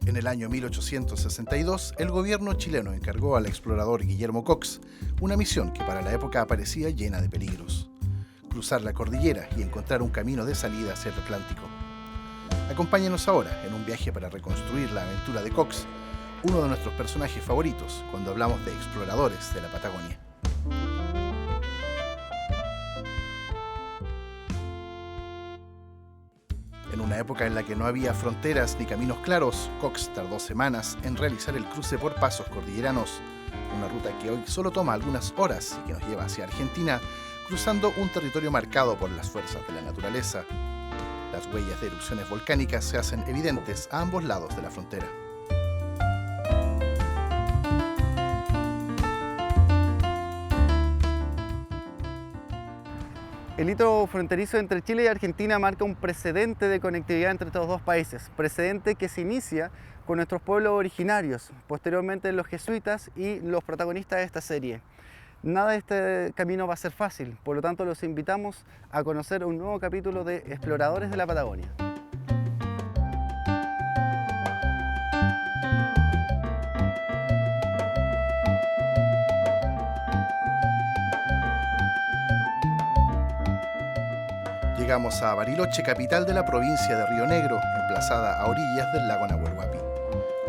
En el año 1862, el gobierno chileno encargó al explorador Guillermo Cox una misión que para la época parecía llena de peligros: cruzar la cordillera y encontrar un camino de salida hacia el Atlántico. Acompáñenos ahora en un viaje para reconstruir la aventura de Cox, uno de nuestros personajes favoritos cuando hablamos de exploradores de la Patagonia. En una época en la que no había fronteras ni caminos claros, Cox tardó semanas en realizar el cruce por pasos cordilleranos, una ruta que hoy solo toma algunas horas y que nos lleva hacia Argentina, cruzando un territorio marcado por las fuerzas de la naturaleza. Las huellas de erupciones volcánicas se hacen evidentes a ambos lados de la frontera. El hito fronterizo entre Chile y Argentina marca un precedente de conectividad entre estos dos países, precedente que se inicia con nuestros pueblos originarios, posteriormente los jesuitas y los protagonistas de esta serie. Nada de este camino va a ser fácil, por lo tanto los invitamos a conocer un nuevo capítulo de Exploradores de la Patagonia. Llegamos a Bariloche, capital de la provincia de Río Negro, emplazada a orillas del lago Nahuel Huapi.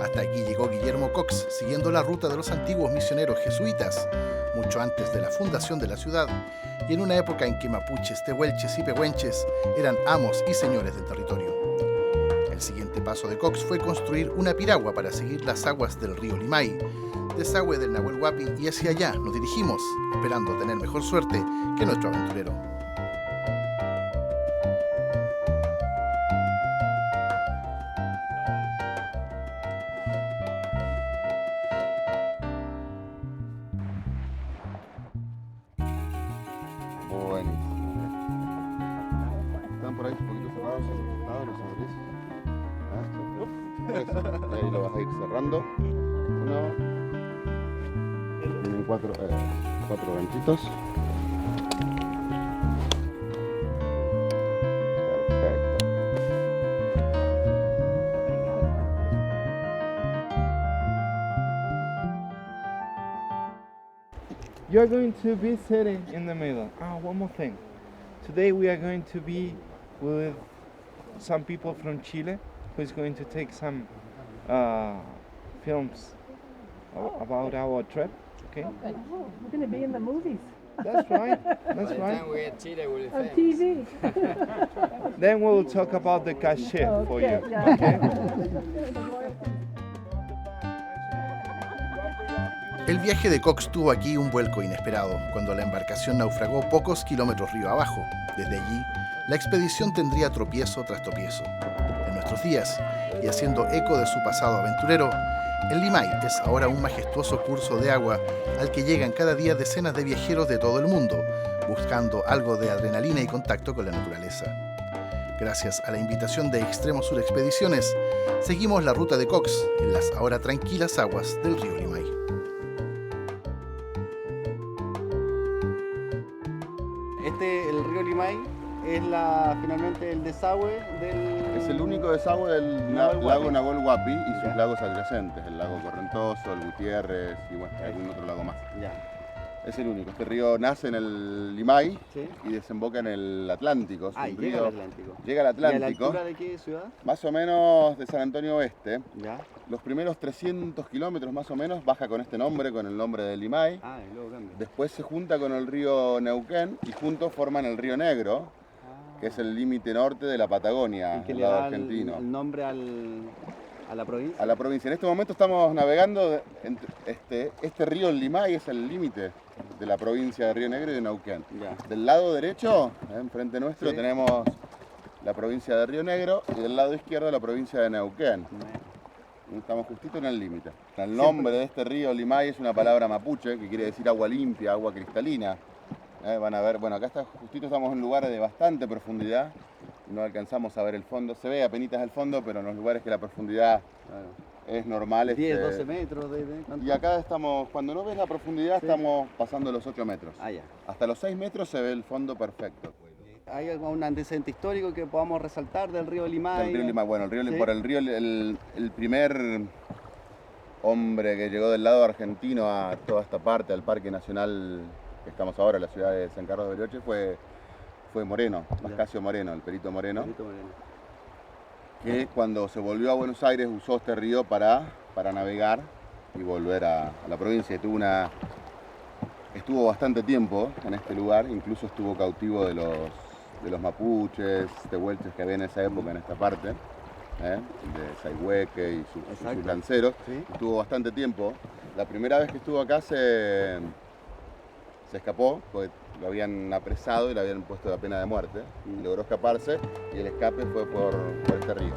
Hasta aquí llegó Guillermo Cox, siguiendo la ruta de los antiguos misioneros jesuitas, mucho antes de la fundación de la ciudad, y en una época en que mapuches, tehuelches y pehuenches eran amos y señores del territorio. El siguiente paso de Cox fue construir una piragua para seguir las aguas del río Limay, desagüe del Nahuel Huapi, y hacia allá nos dirigimos, esperando tener mejor suerte que nuestro aventurero. Están por ahí un poquito cerrados, los abrís. Eso. Y ahí lo vas a ir cerrando. Uno. Tienen cuatro ganchitos. Perfecto. You are going to be sitting in the middle. One more thing. Today we are going to be with some people from Chile who is going to take some films about our trip. Okay? Okay. We're going to be in the movies. That's right. That's By the right. time we get Chile, we'll be On famous. TV. Then we'll talk about the cachet for you. Yeah. Okay? El viaje de Cox tuvo aquí un vuelco inesperado, cuando la embarcación naufragó pocos kilómetros río abajo. Desde allí, la expedición tendría tropiezo tras tropiezo. En nuestros días, y haciendo eco de su pasado aventurero, el Limay es ahora un majestuoso curso de agua al que llegan cada día decenas de viajeros de todo el mundo, buscando algo de adrenalina y contacto con la naturaleza. Gracias a la invitación de Extremo Sur Expediciones, seguimos la ruta de Cox en las ahora tranquilas aguas del río Limay. El río Limay es finalmente el desagüe del... Es el único desagüe del lago Nahuel Huapi y sus lagos adyacentes, el lago Correntoso, el Gutiérrez y bueno, algún otro lago más. Ya. Es el único. Este río nace en el Limay, ¿Sí? y desemboca en el Atlántico. Es un Llega río- al Atlántico. Llega al ¿Y a la Atlántico, altura de qué ciudad? más o menos de San Antonio Oeste. Ya. Los primeros 300 kilómetros más o menos baja con este nombre, con el nombre del Limay. Y luego cambia. Después se junta con el río Neuquén y juntos forman el río Negro, que es el límite norte de la Patagonia, ¿Y que del le lado da argentino. el nombre a la provincia? A la provincia. En este momento estamos navegando, este río el Limay es el límite de la provincia de Río Negro y de Neuquén. Ya. Del lado derecho, enfrente nuestro, Sí. tenemos la provincia de Río Negro y del lado izquierdo la provincia de Neuquén. Estamos justito en el límite. El nombre de este río Limay es una palabra mapuche que quiere decir agua limpia, agua cristalina. Van a ver, bueno, acá justito estamos en lugares de bastante profundidad. No alcanzamos a ver el fondo. Se ve apenitas el fondo, pero en los lugares que la profundidad es normal. 10, 12 metros ¿cuánto? Y acá estamos, cuando no ves la profundidad, Sí. estamos pasando los 8 metros. Ya. Hasta los 6 metros se ve el fondo perfecto. ¿Hay algún antecedente histórico que podamos resaltar del río Limay? Del río Limay, bueno, por el río, el primer hombre que llegó del lado argentino a toda esta parte, al Parque Nacional que estamos ahora, la ciudad de San Carlos de Bariloche, fue Moreno, Mascasio Moreno, el Perito Moreno, que cuando se volvió a Buenos Aires usó este río para navegar y volver a la provincia. Estuvo bastante tiempo en este lugar, incluso estuvo cautivo de los mapuches, tehuelches que había en esa época en esta parte, de Sayhueque y sus lanceros. ¿Sí? Estuvo bastante tiempo. La primera vez que estuvo acá se escapó, porque lo habían apresado y le habían puesto la pena de muerte. Logró escaparse y el escape fue por este río.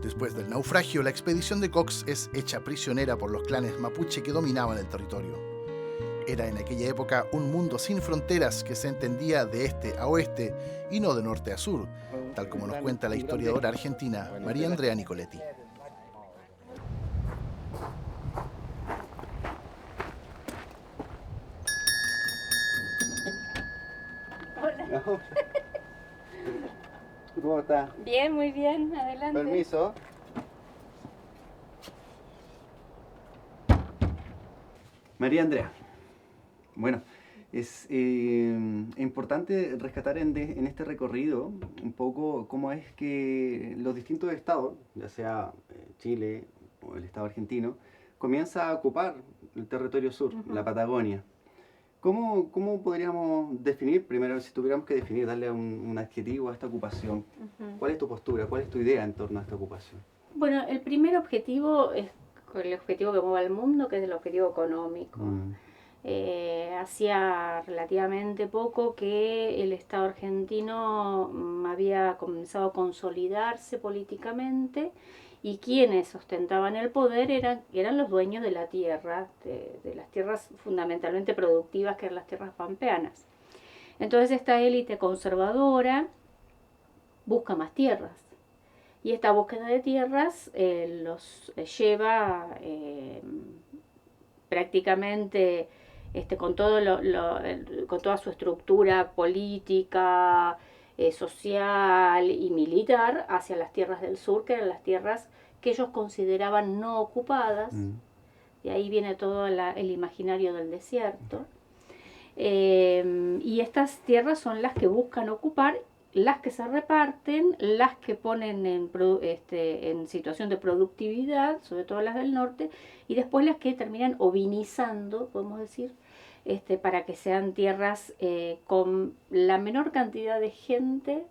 Después del naufragio, la expedición de Cox es hecha prisionera por los clanes mapuche que dominaban el territorio. Era en aquella época un mundo sin fronteras que se entendía de este a oeste y no de norte a sur, tal como nos cuenta la historiadora argentina María Andrea Nicoletti. Hola. ¿Cómo está? Bien, muy bien, adelante. Permiso. María Andrea, bueno, es importante rescatar en este recorrido un poco cómo es que los distintos estados, ya sea Chile o el estado argentino, comienza a ocupar el territorio sur, la Patagonia. ¿Cómo podríamos definir, primero si tuviéramos que definir, darle un adjetivo a esta ocupación? ¿Cuál es tu postura, cuál es tu idea en torno a esta ocupación? Bueno, el primer objetivo es el objetivo que mueve al mundo, que es el objetivo económico. Hacía relativamente poco que el Estado argentino había comenzado a consolidarse políticamente y quienes ostentaban el poder eran los dueños de la tierra, de las tierras fundamentalmente productivas, que eran las tierras pampeanas. Entonces esta élite conservadora busca más tierras. Y esta búsqueda de tierras los lleva prácticamente con toda su estructura política, social y militar hacia las tierras del sur, que eran las tierras que ellos consideraban no ocupadas. Y ahí viene todo el imaginario del desierto. Y estas tierras son las que buscan ocupar, las que se reparten, las que ponen en situación de productividad, sobre todo las del norte, y después las que terminan ovinizando, podemos decir, para que sean tierras con la menor cantidad de gente,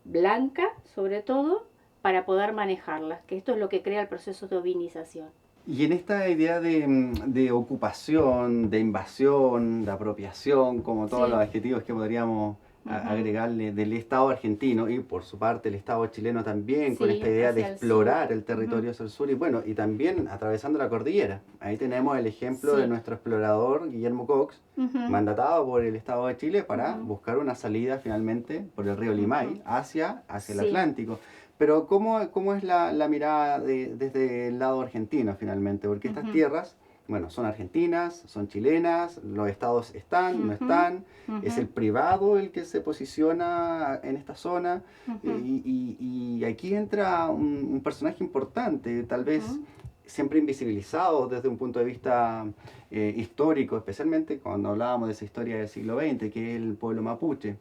blanca sobre todo, para poder manejarlas, que esto es lo que crea el proceso de ovinización. Y en esta idea de ocupación, de invasión, de apropiación, como todos los adjetivos que podríamos agregarle del Estado argentino y por su parte el Estado chileno también, con esta idea de explorar el territorio hacia el sur y bueno, y también atravesando la cordillera. Ahí tenemos el ejemplo de nuestro explorador Guillermo Cox, mandatado por el Estado de Chile para buscar una salida finalmente por el río Limay hacia el Atlántico. Pero ¿cómo es la mirada desde el lado argentino finalmente? Porque estas tierras, bueno, son argentinas, son chilenas, los estados están, no están, es el privado el que se posiciona en esta zona y aquí entra un personaje importante, tal vez siempre invisibilizado desde un punto de vista histórico, especialmente cuando hablábamos de esa historia del siglo XX, que es el pueblo mapuche.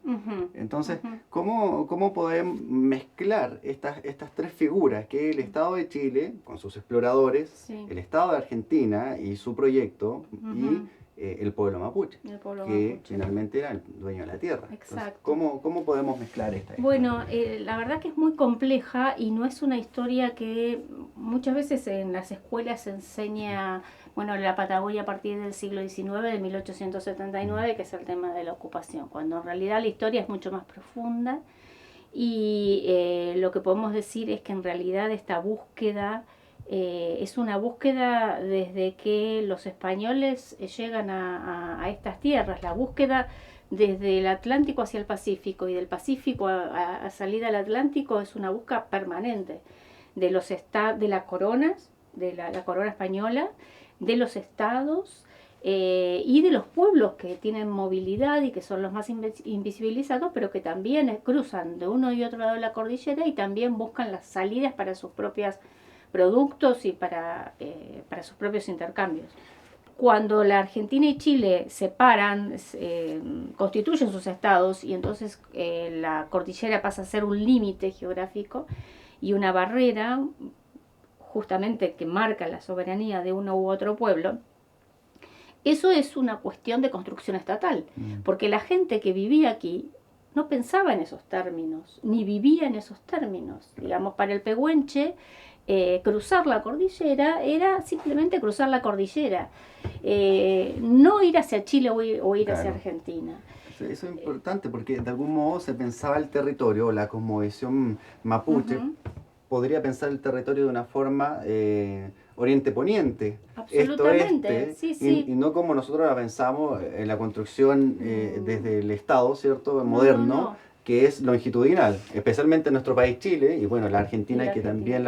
Entonces, ¿cómo podemos mezclar estas tres figuras, que es el Estado de Chile, con sus exploradores, el Estado de Argentina y su proyecto, y el pueblo mapuche, que finalmente era el dueño de la tierra? Exacto. Entonces, ¿cómo podemos mezclar esta historia? Bueno, la verdad que es muy compleja y no es una historia que muchas veces en las escuelas se enseña, bueno, la Patagonia a partir del siglo XIX, de 1879, que es el tema de la ocupación, cuando en realidad la historia es mucho más profunda y lo que podemos decir es que en realidad esta búsqueda es una búsqueda desde que los españoles llegan a estas tierras, la búsqueda desde el Atlántico hacia el Pacífico y del Pacífico a salida al Atlántico es una búsqueda permanente de las coronas, de la corona española, de los estados y de los pueblos que tienen movilidad y que son los más invisibilizados, pero que también cruzan de uno y otro lado de la cordillera y también buscan las salidas para sus propios productos y para sus propios intercambios. Cuando la Argentina y Chile separan, constituyen sus estados y entonces la cordillera pasa a ser un límite geográfico y una barrera justamente que marca la soberanía de uno u otro pueblo, eso es una cuestión de construcción estatal, porque la gente que vivía aquí no pensaba en esos términos, ni vivía en esos términos. Digamos, para el pehuenche, cruzar la cordillera era simplemente cruzar la cordillera, no ir hacia Chile o ir hacia Argentina. Eso es importante porque de algún modo se pensaba el territorio, la cosmovisión mapuche, podría pensar el territorio de una forma oriente-poniente, Absolutamente, esto-este, sí. y no como nosotros la pensamos en la construcción desde el Estado, ¿cierto?, moderno, No. que es longitudinal, especialmente en nuestro país Chile, y bueno, la Argentina, que también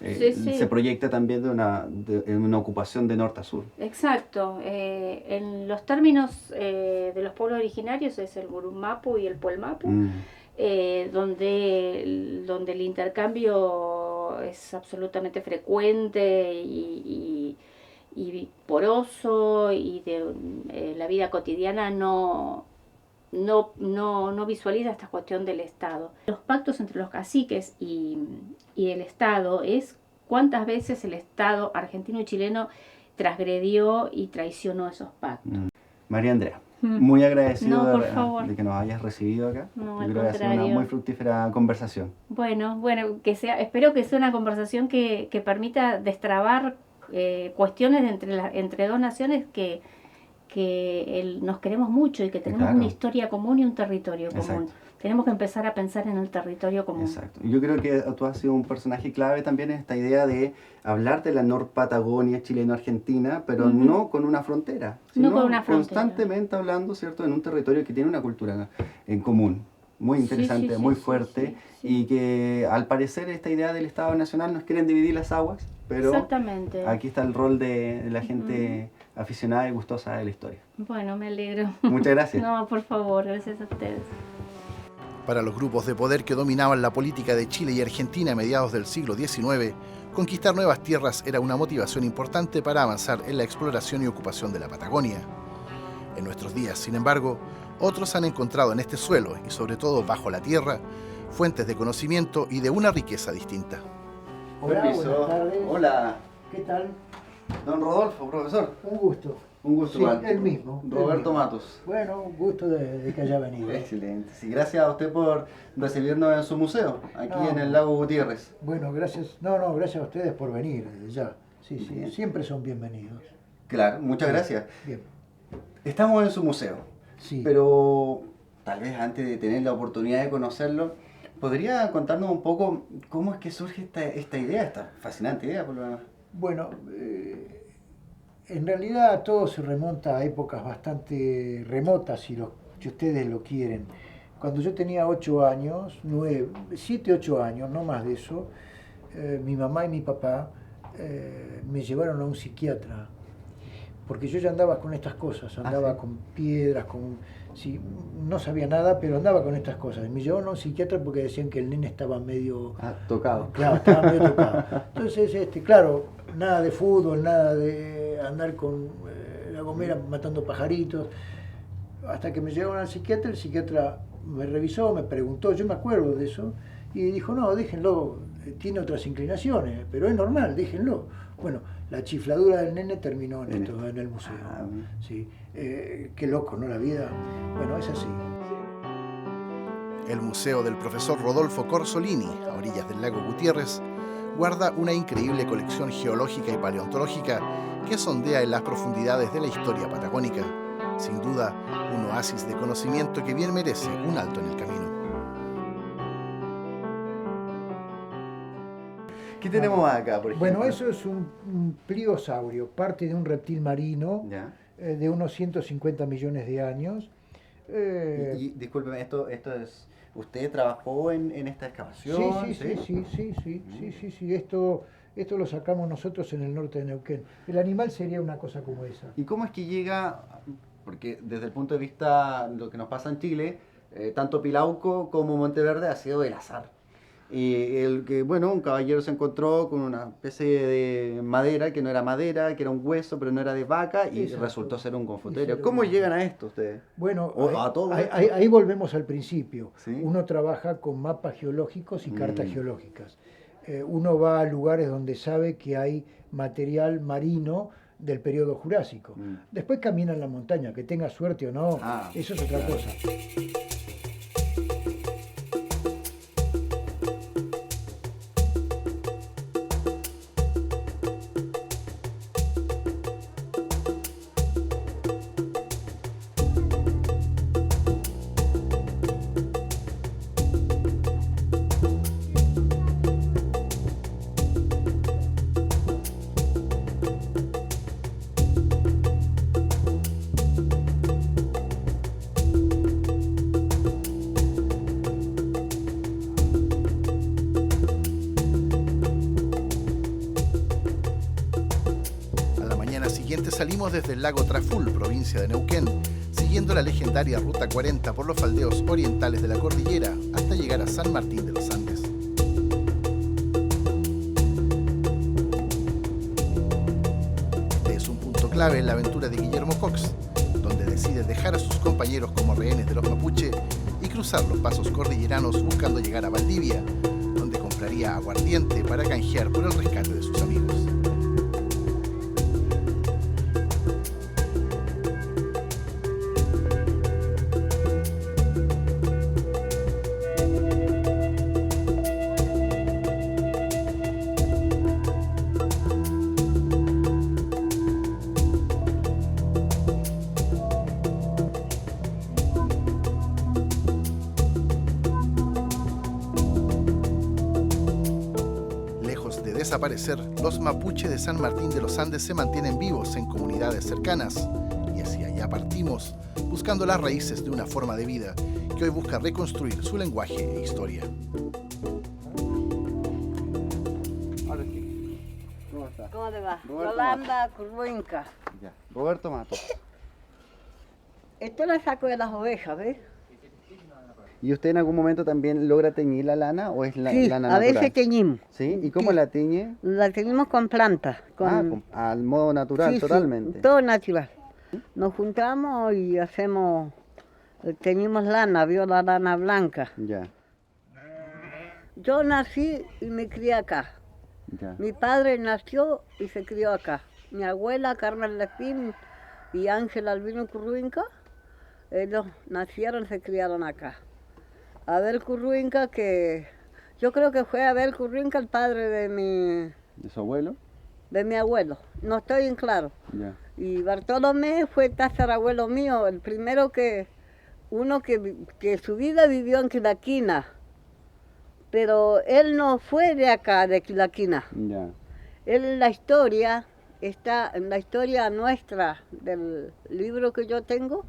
se proyecta también en una ocupación de norte a sur. Exacto. En los términos de los pueblos originarios es el Murumapu y el Puelmapu, donde el intercambio es absolutamente frecuente y poroso y de la vida cotidiana no visualiza esta cuestión del Estado. Los pactos entre los caciques y el Estado es cuántas veces el Estado argentino y chileno transgredió y traicionó esos pactos. María Andrea, muy agradecido por de que nos hayas recibido acá. No, Yo al creo que ha sido una contrario. muy fructífera conversación. Bueno, espero que sea una conversación que permita destrabar cuestiones entre dos naciones que nos queremos mucho y que tenemos una historia común y un territorio común. Exacto. Tenemos que empezar a pensar en el territorio común. Exacto. Yo creo que tú has sido un personaje clave también en esta idea de hablar de la Norpatagonia chileno-argentina, pero no con una frontera, sino con una frontera. Constantemente hablando, ¿cierto?, en un territorio que tiene una cultura en común, muy interesante, muy fuerte, y que al parecer esta idea del Estado Nacional nos quieren dividir las aguas, pero Exactamente. aquí está el rol de la gente aficionada y gustosa de la historia. Bueno, me alegro. Muchas gracias. No, por favor, gracias a ustedes. Para los grupos de poder que dominaban la política de Chile y Argentina a mediados del siglo XIX, conquistar nuevas tierras era una motivación importante para avanzar en la exploración y ocupación de la Patagonia. En nuestros días, sin embargo, otros han encontrado en este suelo, y sobre todo bajo la tierra, fuentes de conocimiento y de una riqueza distinta. Hola, buenas tardes. Hola, ¿Qué tal? don Rodolfo, profesor. Un gusto. Un gusto. Sí, el mismo. Roberto Matos. Bueno, un gusto de que haya venido. Excelente. Sí, gracias a usted por recibirnos en su museo, aquí en el Lago Gutiérrez. Bueno, gracias. No, gracias a ustedes por venir desde ya. Sí, Bien. siempre son bienvenidos. Claro, muchas gracias. Bien. Estamos en su museo, Sí. pero tal vez antes de tener la oportunidad de conocerlo, ¿podría contarnos un poco cómo es que surge esta idea, esta fascinante idea por lo demás? Bueno, en realidad todo se remonta a épocas bastante remotas, si ustedes lo quieren. Cuando yo tenía 8 años, 7, 8 años, no más de eso, mi mamá y mi papá me llevaron a un psiquiatra, porque yo ya andaba con estas cosas, andaba con piedras, sí, no sabía nada, pero andaba con estas cosas. Me llevaron a un psiquiatra porque decían que el nene estaba medio... tocado. Claro, estaba medio tocado. Entonces, claro, nada de fútbol, nada de andar con la gomera matando pajaritos. Hasta que me llevaron al psiquiatra, el psiquiatra me revisó, me preguntó, yo me acuerdo de eso, y dijo, no, déjenlo, tiene otras inclinaciones, pero es normal, déjenlo. Bueno, la chifladura del nene terminó en el museo. Sí. Qué loco, ¿no? La vida, bueno, es así. El museo del profesor Rodolfo Corsolini, a orillas del lago Gutiérrez, guarda una increíble colección geológica y paleontológica que sondea en las profundidades de la historia patagónica. Sin duda, un oasis de conocimiento que bien merece un alto en el camino. ¿Qué tenemos acá, por ejemplo? Bueno, eso es un pliosaurio, parte de un reptil marino Ya. de unos 150 millones de años. Y discúlpeme, esto es... ¿Usted trabajó en esta excavación? Sí. Esto lo sacamos nosotros en el norte de Neuquén. El animal sería una cosa como esa. ¿Y cómo es que llega? Porque desde el punto de vista de lo que nos pasa en Chile, tanto Pilauco como Monteverde ha sido el azar. Y un caballero se encontró con una especie de madera que no era madera, que era un hueso, pero no era de vaca, y Exacto. Resultó ser un confuterio. ¿Cómo llegan a esto ustedes? Bueno, A todo esto. ahí volvemos al principio. ¿Sí? Uno trabaja con mapas geológicos y cartas geológicas. Uno va a lugares donde sabe que hay material marino del periodo Jurásico. Después camina en la montaña, que tenga suerte o no, eso es otra cosa. Salimos desde el lago Traful, provincia de Neuquén, siguiendo la legendaria Ruta 40 por los faldeos orientales de la cordillera hasta llegar a San Martín de los Andes. Este es un punto clave en la aventura de Guillermo Cox, donde decide dejar a sus compañeros como rehenes de los mapuche y cruzar los pasos cordilleranos buscando llegar a Valdivia, donde compraría aguardiente para canjear por el rescate de sus amigos. Desaparecer, los mapuche de San Martín de los Andes se mantienen vivos en comunidades cercanas y hacia allá partimos, buscando las raíces de una forma de vida que hoy busca reconstruir su lenguaje e historia. ¿Cómo te va? Yolanda Curruinca. Ya. Roberto Mato. Esto lo saco de las ovejas, ¿ves? ¿Y usted en algún momento también logra teñir la lana o es la Sí, lana a natural? veces teñimos. ¿Sí? ¿Y cómo la tiñe? La teñimos con plantas. Al modo natural, Sí, totalmente. Sí, todo natural. Nos juntamos y teñimos lana, vio la lana blanca. Ya, Yo nací y me crié acá. ya. Mi padre nació y se crió acá. Mi abuela, Carmen Lespín y Ángel Albino Curruinca, ellos nacieron y se criaron acá. Abel Curruinca, que yo creo que fue Abel Curruinca el padre ¿De su abuelo? de mi abuelo, no estoy en claro. Ya. Y Bartolomé fue tatarabuelo mío, el primero que su vida vivió en Quilaquina, pero él no fue de acá, de Quilaquina. Ya. Él en la historia, está en la historia nuestra del libro que yo tengo,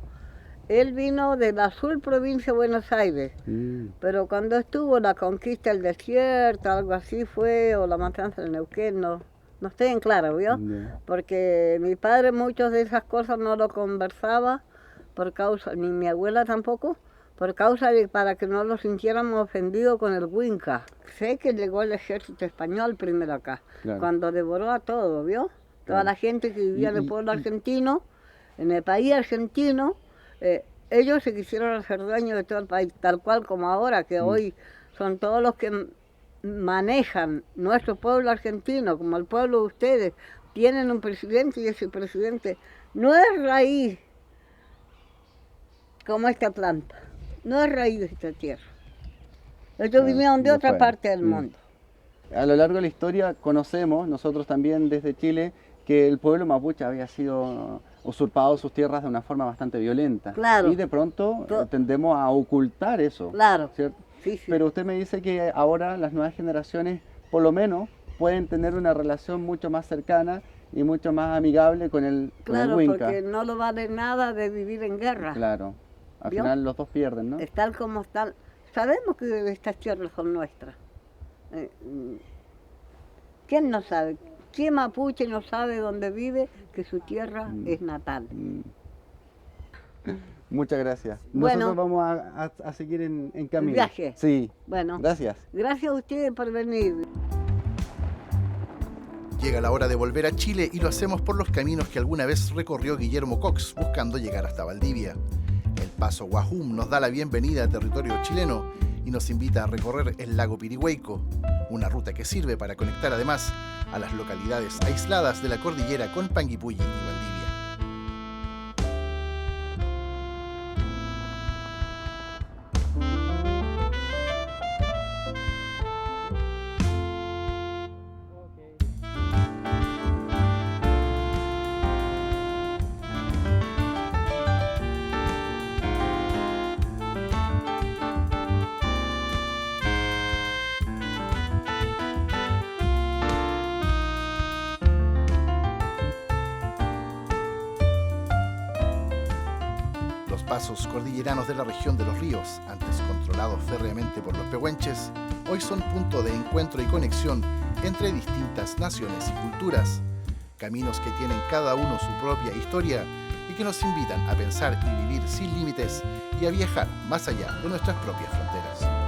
él vino de la Azul, provincia de Buenos Aires, pero cuando estuvo la conquista del desierto, algo así fue, o la matanza de Neuquén, no estoy en claro, ¿vio? Ya. Porque mi padre muchas de esas cosas no lo conversaba, por causa, ni mi abuela tampoco, por causa de para que no lo sintiéramos ofendidos con el Huinca. Sé que llegó el ejército español primero acá, Claro. cuando devoró a todo, ¿vio? Toda la gente que vivía en el pueblo argentino, en el país argentino, ellos se quisieron hacer dueños de todo el país, tal cual como ahora, que hoy son todos los que manejan nuestro pueblo argentino, como el pueblo de ustedes, tienen un presidente y ese presidente no es raíz como esta planta, no es raíz de esta tierra. Ellos vinieron de otra parte del mundo. A lo largo de la historia conocemos, nosotros también desde Chile, que el pueblo mapuche había sido usurpado sus tierras de una forma bastante violenta. Claro. Y de pronto tendemos a ocultar eso. Claro. ¿Cierto? Sí, sí. Pero usted me dice que ahora las nuevas generaciones, por lo menos, pueden tener una relación mucho más cercana y mucho más amigable con el Huinca. Porque no lo vale nada de vivir en guerra. Claro. Al ¿Vio? final los dos pierden, ¿no? Es tal como están. Sabemos que estas tierras son nuestras. ¿Quién no sabe? ¿Quién mapuche no sabe dónde vive que su tierra es natal? Muchas gracias. Bueno. Nosotros vamos a seguir en camino. ¿El viaje? Sí. Bueno. Gracias. Gracias a ustedes por venir. Llega la hora de volver a Chile y lo hacemos por los caminos que alguna vez recorrió Guillermo Cox buscando llegar hasta Valdivia. El paso Guajum nos da la bienvenida al territorio chileno y nos invita a recorrer el lago Pirihueco, una ruta que sirve para conectar además a las localidades aisladas de la cordillera con Panguipulli y Valdivia. Pasos cordilleranos de la región de los ríos, antes controlados férreamente por los pehuenches, hoy son punto de encuentro y conexión entre distintas naciones y culturas. Caminos que tienen cada uno su propia historia y que nos invitan a pensar y vivir sin límites y a viajar más allá de nuestras propias fronteras.